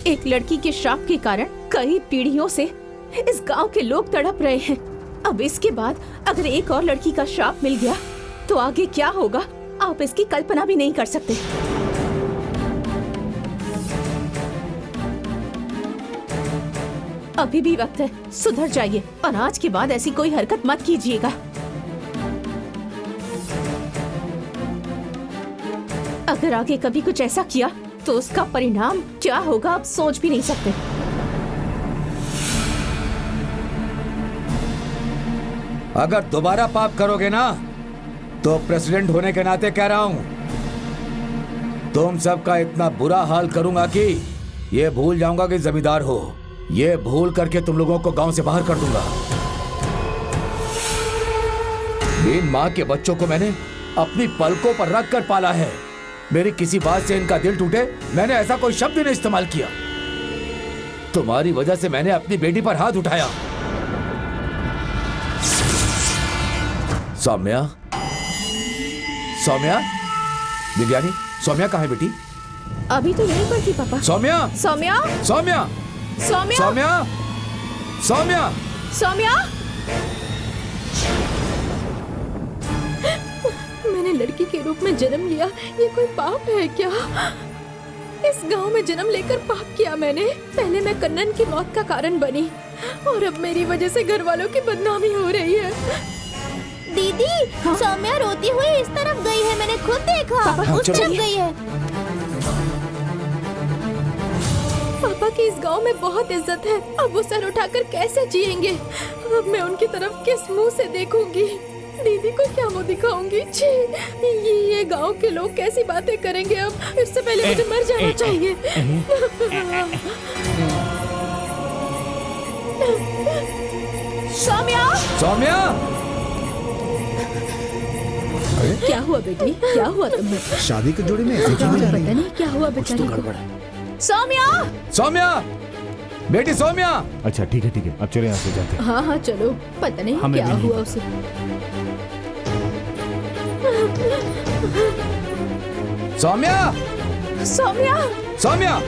एक लड़की के श्राप के कारण कई पीढ़ियों से इस गांव के लोग तड़प रहे हैं। अब इसके बाद अगर एक और लड़की का श्राप मिल गया तो आगे क्या होगा आप इसकी कल्पना भी नहीं कर सकते। अभी भी वक्त है, सुधर जाइए और आज के बाद ऐसी कोई हरकत मत कीजिएगा। अगर आगे कभी कुछ ऐसा किया तो उसका परिणाम क्या होगा आप सोच भी नहीं सकते। अगर दोबारा पाप करोगे ना तो प्रेसिडेंट होने के नाते कह रहा हूं, तुम सबका इतना बुरा हाल करूंगा कि ये भूल जाऊंगा कि जमींदार हो। ये भूल करके तुम लोगों को गांव से बाहर कर दूंगा। इन माँ के बच्चों को मैंने अपनी पलकों पर रख कर पाला है। मेरी किसी बात से इनका दिल टूटे, मैंने ऐसा कोई शब्द नहीं इस्तेमाल किया। तुम्हारी वजह से मैंने अपनी बेटी पर हाथ उठाया। सौम्या, सौम्या, दिव्यानी, सौम्या कहाँ है बेटी? अभी तो यहीं पर थी पापा। सौम्या, सौम्या, सौम्या, सौम्या, सौम्या, सौम्या, सौम्या। मैंने लड़की के रूप में जन्म लिया, ये कोई पाप है क्या? इस गांव में जन्म लेकर पाप किया मैंने। पहले मैं कन्नन की मौत का कारण बनी और अब मेरी वजह से घर वालों की बदनामी हो रही है। दीदी, हाँ? सौम्या रोती हुई इस तरफ गई है, मैंने खुद देखा। उस तरफ गई है। पापा की इस गांव में बहुत इज्जत है, अब वो सर उठाकर कैसे जिएंगे? अब मैं उनकी तरफ किस मुंह से देखूंगी? दीदी को क्या मुंह दिखाऊंगी? छी, ये गांव के लोग कैसी बातें करेंगे? अब इससे पहले मुझे मर जाना चाहिए। सौम्या, सौम्या, क्या हुआ बेटी? क्या हुआ तुम्हें? शादी की जोड़ी में ऐसी क्यों जा रही पता है? नहीं क्या हुआ बेचारी को। सौम्या, सौम्या, बेटी सौम्या। अच्छा ठीक है, अब चले यहाँ से जाते हैं। हाँ चलो, पता नहीं हमें क्या भी नहीं हुआ उसे। सौम्या, सौम्या, सौम्या,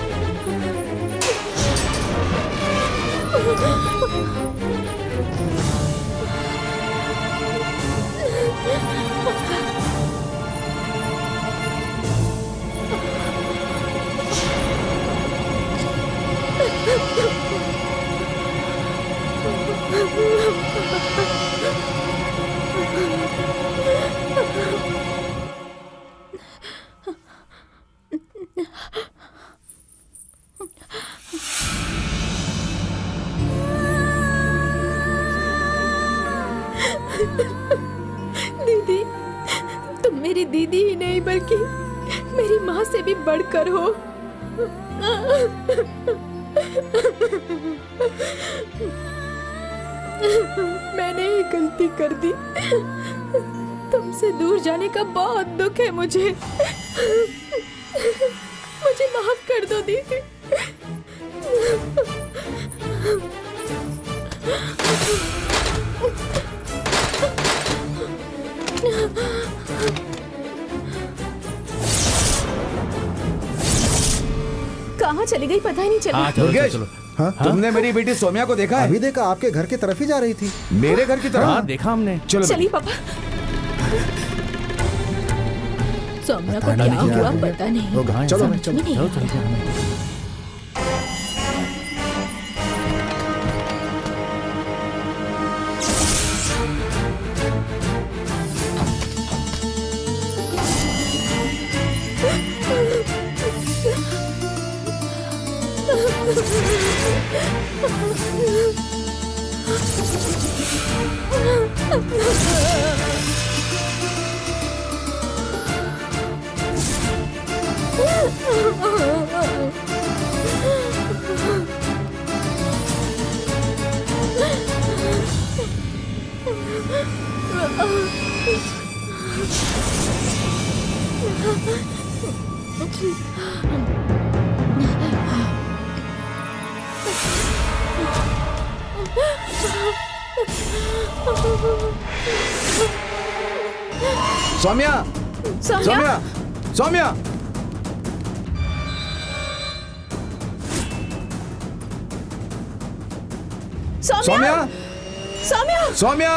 दीदी, तुम मेरी दीदी ही नहीं बल्कि मेरी माँ से भी बढ़कर हो। मैंने ही गलती कर दी। तुमसे दूर जाने का बहुत दुख है मुझे। मुझे माफ कर दो दीदी। कहाँ चली गई पता ही नहीं चला। हाँ, चलो। हाँ? तुमने मेरी बेटी सौम्या को देखा है? अभी देखा, आपके घर की तरफ ही जा रही थी। मेरे घर की तरफ? हाँ, देखा हमने। चलो चलिए पापा। सौम्या को पता क्या नहीं क्या हुआ हो गया। पता नहीं। वो घायल चलो, है। चलो, चलो चलते हैं हमें। सौम्या, सौम्या, सौम्या, सौम्या, सौम्या सौम्या सौम्या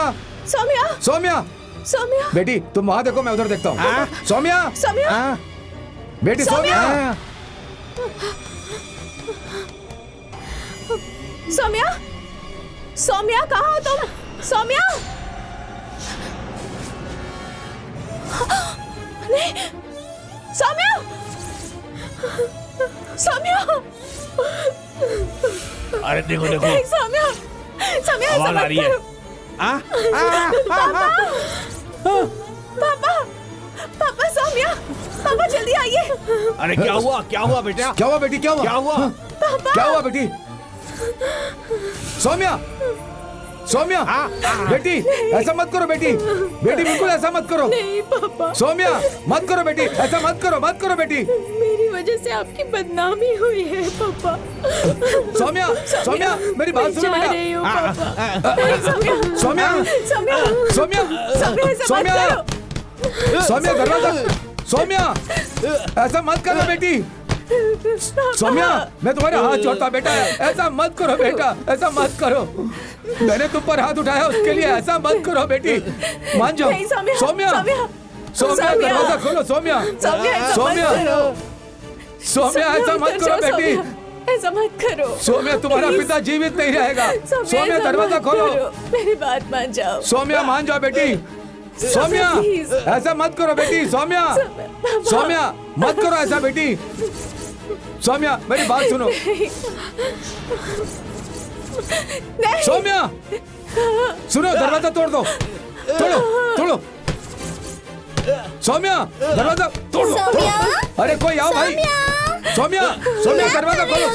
सौम्या सौम्या सौम्या बेटी तुम वहां देखो, मैं उधर देखता हूँ। सौम्या सौम्या बेटी सौम्या सौम्या सौम्या कहाँ हो तुम? सौम्या नहीं सौम्या सौम्या अरे देखो देखो सौम्या सौम्या आवाज आ रही है। पापा पापा सौम्या पापा जल्दी आइए। अरे क्या हुआ बेटा? क्या हुआ बेटी, क्या हुआ? क्या हुआ? क्या हुआ बेटी? सौम्या सौम्या बेटी ऐसा मत करो बेटी, बेटी बिल्कुल ऐसा मत करो। नहीं पापा, सौम्या मत करो बेटी, ऐसा मत करो बेटी। मेरी वजह से आपकी बदनामी हुई है पापा। सौम्या सौम्या मेरी बात सुनो जा बेटा। रही हूँ पापा। सौम्या सौम्या सौम्या ऐसा मत सौम्या करो। सौम्या दरवाजा, सौम्या ऐसा मत करो बेटी। सौम्या मैं तुम्हारे हाथ जोड़ता बेटा, ऐसा मत करो बेटा, ऐसा मत करो। मैंने तुम पर हाथ उठाया उसके लिए, ऐसा मत करो बेटी, मान जाओ। नहीं, सौम्या सौम्या सौम्या दरवाजा खोलो। सौम्या सौम्या सौम्या ऐसा मत करो बेटी। ऐसा मत करो। सौम्या तुम्हारा पिता जीवित नहीं रहेगा। सौम्या दरवाजा खोलो। मेरी बात मान जाओ। सौम्या मान जाओ बेटी। सौम्या ऐसा मत करो बेटी। सौम्या सौम्या मत करो ऐसा बेटी। सौम्या मेरी बात सुनो। सौम्या सुनो, दरवाजा तोड़ दो, तोड़ो। सौम्या दरवाजा तोड़ दो। अरे कोई आओ भाई। सौम्या दरवाजा खोलो।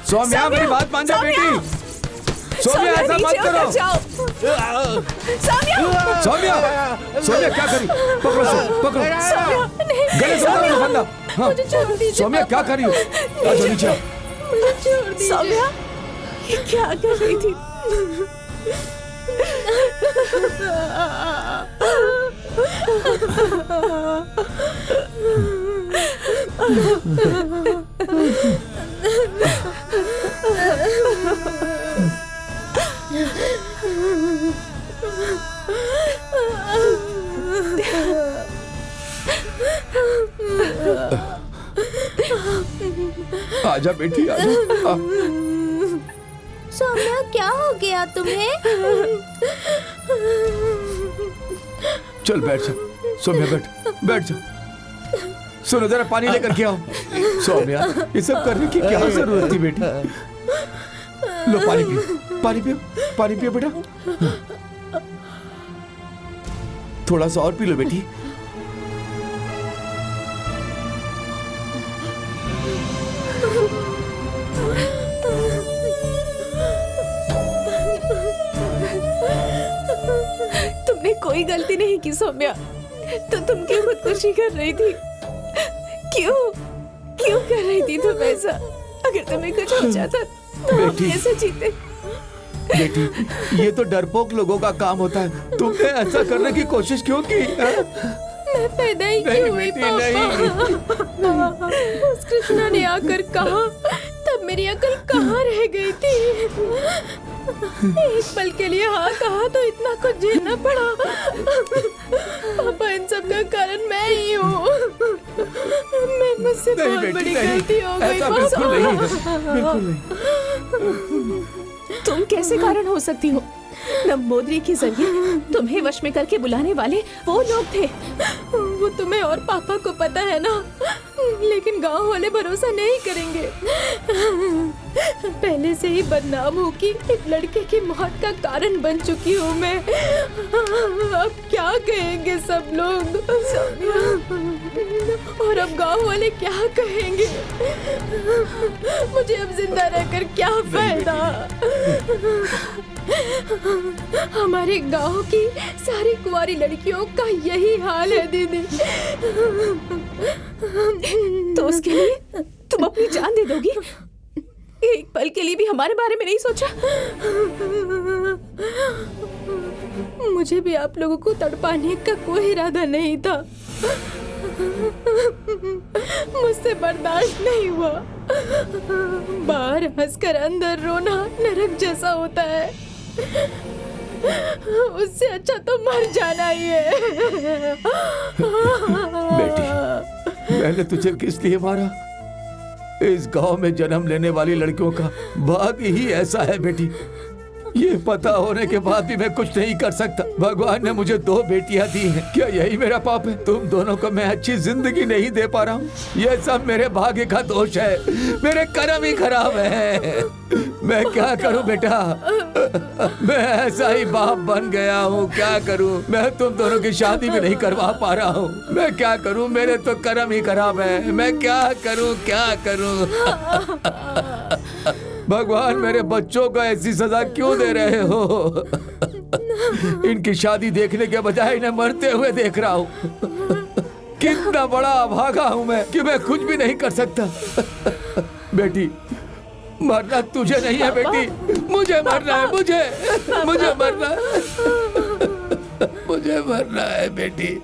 सौम्या मेरी बात मान जाओ बेटी। सौम्या ऐसा मत करो। सौम्या क्या करी? पकड़ो गले से उतारो फंदा। हाँ सौम्या क्या करी हो? अच्छा नीचे आओ। सौम्या ये क्या कर रही थी? आजा बेटी आजा। सौम्या क्या हो गया तुम्हें? चल बैठ जा सौम्या, बैठ जा। सुनो जरा पानी लेकर के आओ। सौम्या ये सब करने की क्या जरूरत थी बेटी? लो पानी पियो बेटा। थोड़ा सा और पी लो बेटी। तुमने कोई गलती नहीं की सौम्या, तो तुम क्यों खुदकुशी कर रही थी? क्यों कर रही थी तुम ऐसा? अगर तुम्हें कुछ हो जाता तो हम कैसे जीते? बेटी ये तो डरपोक लोगों का काम होता है, तुमने ऐसा करने की कोशिश क्यों की? मैं पैदा ही क्यों हुई पापा? उस कृष्णा ने आकर कहा तब मेरी अकल कहाँ रह गई थी? एक पल के लिए हाँ कहा तो इतना कुछ झेलना पड़ा। पापा इन सब का कारण मैं ही हूँ। मुझसे बहुत बड़ी गलती हो गई पापा। बिल्कुल नहीं। तुम कैसे कारण हो सकती हो? नंबोदरी के जरिए तुम्हें वश में करके बुलाने वाले वो लोग थे। वो तुम्हें और पापा को पता है ना, लेकिन गांव वाले भरोसा नहीं करेंगे। पहले से ही बदनाम हूँ कि एक लड़के की मौत का कारण बन चुकी हूँ मैं। अब क्या कहेंगे सब लोग? और अब गांव वाले क्या कहेंगे? मुझे अब जिंदा रहकर क्या फायदा? हमारे गांव की सारी कुंवारी लड़कियों का यही हाल है दीदी। तो उसके लिए तुम अपनी जान दे दोगी? एक पल के लिए भी हमारे बारे में नहीं सोचा? मुझे भी आप लोगों को तड़पाने का कोई इरादा नहीं था, मुझसे बर्दाश्त नहीं हुआ। बाहर हंसकर अंदर रोना नरक जैसा होता है। उससे अच्छा तो मर जाना ही है। बेटी, मैंने तुझे किस लिए मारा? इस गांव में जन्म लेने वाली लड़कियों का भाग्य ही ऐसा है बेटी। ये पता होने के बाद भी मैं कुछ नहीं कर सकता। भगवान ने मुझे 2 बेटियां दी हैं। क्या यही मेरा पाप है? तुम दोनों को मैं अच्छी जिंदगी नहीं दे पा रहा हूँ। ये सब मेरे भाग्य का दोष है। मेरे कर्म ही खराब है। मैं क्या करूँ बेटा? मैं ऐसा ही बाप बन गया हूँ। क्या करूँ? मैं तुम दोनों की शादी भी नहीं करवा पा रहा हूँ। मैं क्या करूँ? मेरे तो कर्म ही खराब है। मैं क्या करूँ? क्या करूँ? भगवान, मेरे बच्चों को ऐसी सजा क्यों दे रहे हो? इनकी शादी देखने के बजाय इन्हें मरते हुए देख रहा हूँ। कितना बड़ा अभागा हूँ मैं कि मैं कुछ भी नहीं कर सकता। बेटी, मरना तुझे नहीं है बेटी, मुझे मरना है। मुझे मरना है। मुझे मरना है बेटी।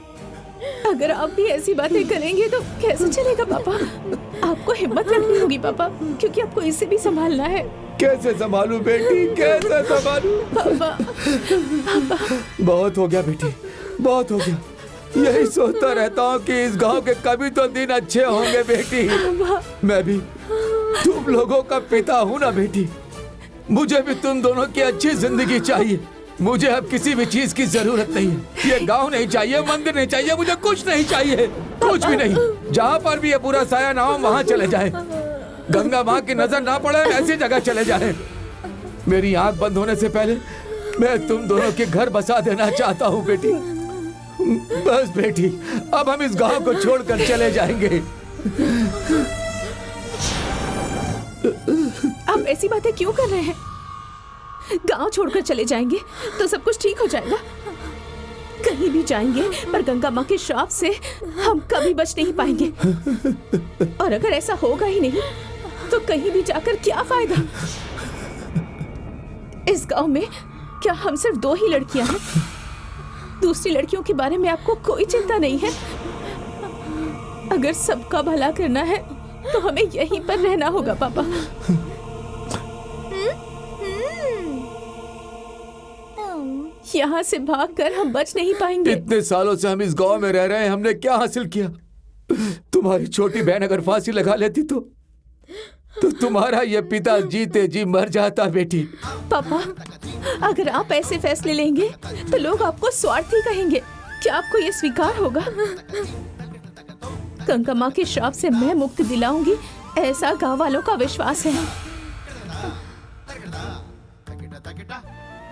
अगर आप भी ऐसी बातें करेंगे तो कैसे चलेगा पापा? आपको हिम्मत रखनी होगी पापा, क्योंकि आपको इसे भी संभालना है। कैसे संभालूं बेटी, कैसे संभालूं? पापा, बहुत हो गया बेटी, बहुत हो गया। यही सोचता रहता हूँ कि इस गांव के कभी तो दिन अच्छे होंगे बेटी। मैं भी तुम लोगों का पिता हूँ ना बेटी। मुझे भी तुम दोनों की अच्छी जिंदगी चाहिए। मुझे अब किसी भी चीज की जरूरत नहीं है। ये गांव नहीं चाहिए, मंदिर नहीं चाहिए, मुझे कुछ नहीं चाहिए, कुछ भी नहीं। जहाँ पर भी ये बुरा साया ना हो वहाँ चले जाए। गंगा माँ की नजर ना पड़े ऐसी जगह चले जाए। मेरी आंख बंद होने से पहले मैं तुम दोनों के घर बसा देना चाहता हूँ बेटी। बस बेटी, अब हम इस गांव को छोड़कर चले जाएंगे। आप ऐसी बातें क्यों कर रहे हैं? गांव छोड़कर चले जाएंगे तो सब कुछ ठीक हो जाएगा। कहीं भी जाएंगे पर गंगा माँ के श्राप से हम कभी बच नहीं पाएंगे। और अगर ऐसा होगा ही नहीं तो कहीं भी जाकर क्या फायदा? इस गांव में क्या हम सिर्फ 2 ही लड़कियां हैं? दूसरी लड़कियों के बारे में आपको कोई चिंता नहीं है? अगर सबका भला करना है तो हमें यहीं पर रहना होगा पापा। यहाँ से भागकर हम बच नहीं पाएंगे। इतने सालों से हम इस गांव में रह रहे हैं, हमने क्या हासिल किया? तुम्हारी छोटी बहन अगर फांसी लगा लेती तो तुम्हारा ये पिता जीते जी मर जाता बेटी। पापा, अगर आप ऐसे फैसले लेंगे तो लोग आपको स्वार्थी कहेंगे। क्या आपको ये स्वीकार होगा? गंगा माँ के श्राप से मैं मुक्ति दिलाऊंगी, ऐसा गांव वालों का विश्वास है।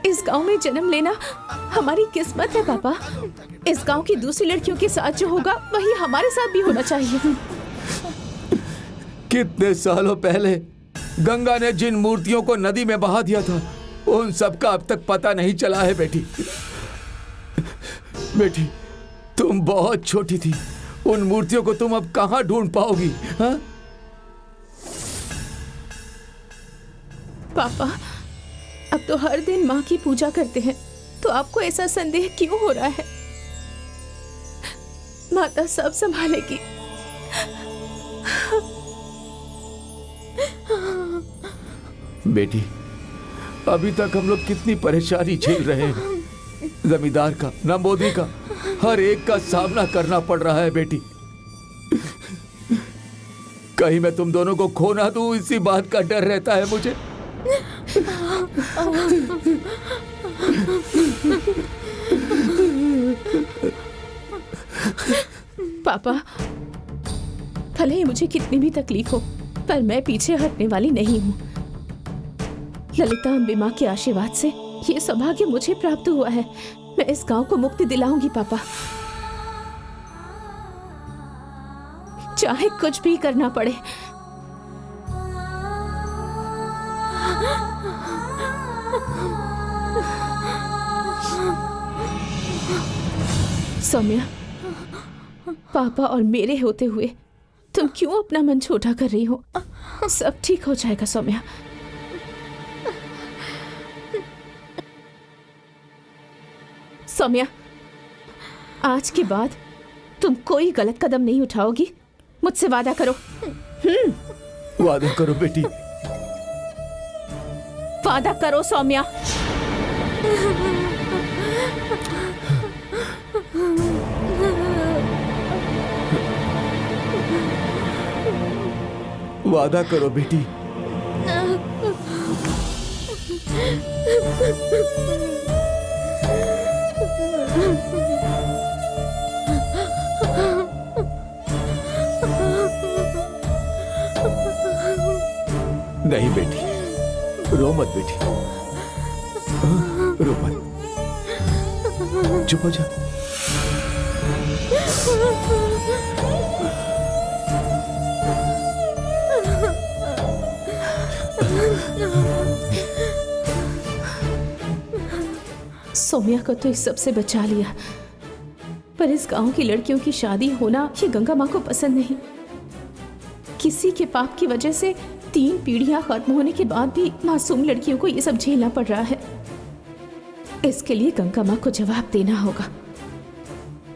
इस गांव में जन्म लेना हमारी किस्मत है पापा। इस गांव की दूसरी लड़कियों के साथ जो होगा वही हमारे साथ भी होना चाहिए। कितने सालों पहले गंगा ने जिन मूर्तियों को नदी में बहा दिया था उन सब का अब तक पता नहीं चला है बेटी। बेटी, तुम बहुत छोटी थी, उन मूर्तियों को तुम अब कहां ढूंढ पाओगी? हाँ? पापा, अब तो हर दिन माँ की पूजा करते हैं, तो आपको ऐसा संदेह क्यों हो रहा है? माता सब संभालेगी। बेटी, अभी तक हम लोग कितनी परेशानी झेल रहे हैं। जमींदार का, नंबोदी का, हर एक का सामना करना पड़ रहा है बेटी। कहीं मैं तुम दोनों को खो ना दूं, इसी बात का डर रहता है मुझे। पापा, भले ही मुझे कितनी भी तकलीफ हो, पर मैं पीछे हटने वाली नहीं हूँ। ललिता अम्बे माँ के आशीर्वाद से ये सौभाग्य मुझे प्राप्त हुआ है। मैं इस गांव को मुक्ति दिलाऊंगी पापा, चाहे कुछ भी करना पड़े। सौम्या, पापा और मेरे होते हुए तुम क्यों अपना मन छोटा कर रही हो? सब ठीक हो जाएगा सौम्या। सौम्या, आज के बाद तुम कोई गलत कदम नहीं उठाओगी, मुझसे वादा करो। वादा करो बेटी। वादा करो सौम्या। वादा करो बेटी। नहीं बेटी, रो मत बेटी, रो मत, चुप हो जा। सौम्या को तो इस सब से बचा लिया, पर इस गांव की लड़कियों की शादी होना ये गंगा माँ को पसंद नहीं। किसी के पाप की वजह से 3 पीढ़ियां खत्म होने के बाद भी मासूम लड़कियों को ये सब झेलना पड़ रहा है। इसके लिए गंगा माँ को जवाब देना होगा।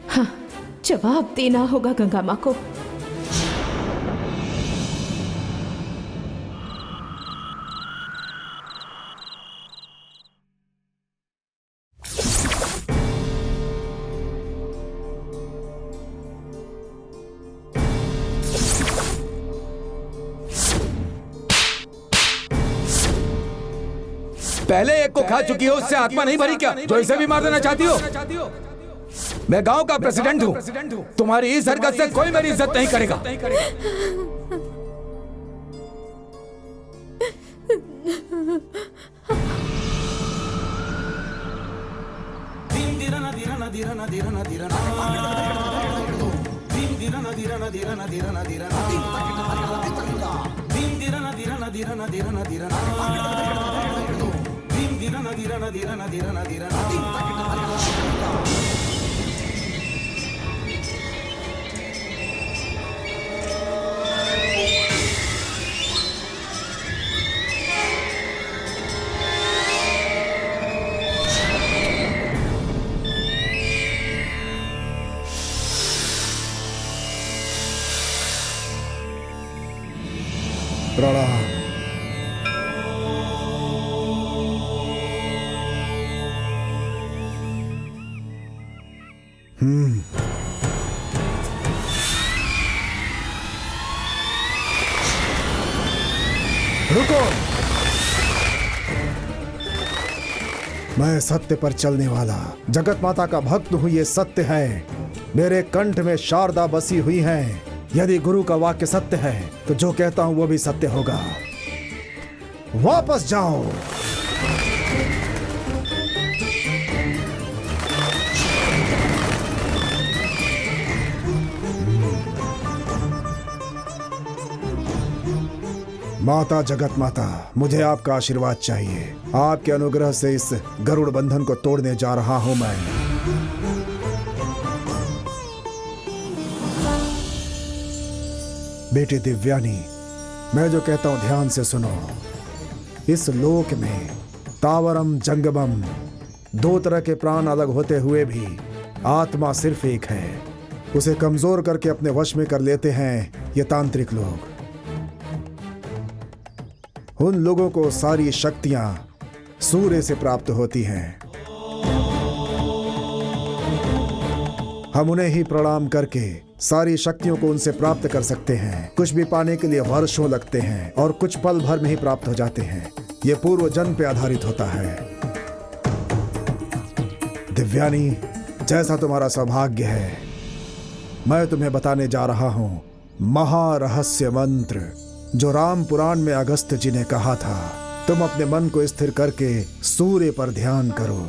हाँ, जवाब देना होगा गंगा माँ को। पहले एक को खा चुकी हो, उससे आत्मा नहीं भरी क्या, जो इसे भी मार देना चाहती हो? मैं गांव का प्रेसिडेंट हूं, तुम्हारी इस हरकत से कोई मेरी इज्जत नहीं करेगा। प्रणाम। रुको, मैं सत्य पर चलने वाला जगत माता का भक्त हूँ, ये सत्य है। मेरे कंठ में शारदा बसी हुई है। यदि गुरु का वाक्य सत्य है तो जो कहता हूं वो भी सत्य होगा। वापस जाओ। माता जगत माता, मुझे आपका आशीर्वाद चाहिए। आपके अनुग्रह से इस गरुड़ बंधन को तोड़ने जा रहा हूं मैं। बेटी दिव्यानी, मैं जो कहता हूं ध्यान से सुनो। इस लोक में तावरम जंगमम, 2 तरह के प्राण अलग होते हुए भी आत्मा सिर्फ एक है। उसे कमजोर करके अपने वश में कर लेते हैं ये तांत्रिक लोग। उन लोगों को सारी शक्तियां सूर्य से प्राप्त होती हैं। हम उन्हें ही प्रणाम करके सारी शक्तियों को उनसे प्राप्त कर सकते हैं। कुछ भी पाने के लिए वर्षों लगते हैं और कुछ पल भर में ही प्राप्त हो जाते हैं। ये पूर्व जन्म पे आधारित होता है। दिव्यानी, जैसा तुम्हारा सौभाग्य है, मैं तुम्हें बताने जा रहा हूं महारहस्य मंत्र, जो राम पुराण में अगस्त्य जी ने कहा था। तुम अपने मन को स्थिर करके सूर्य पर ध्यान करो।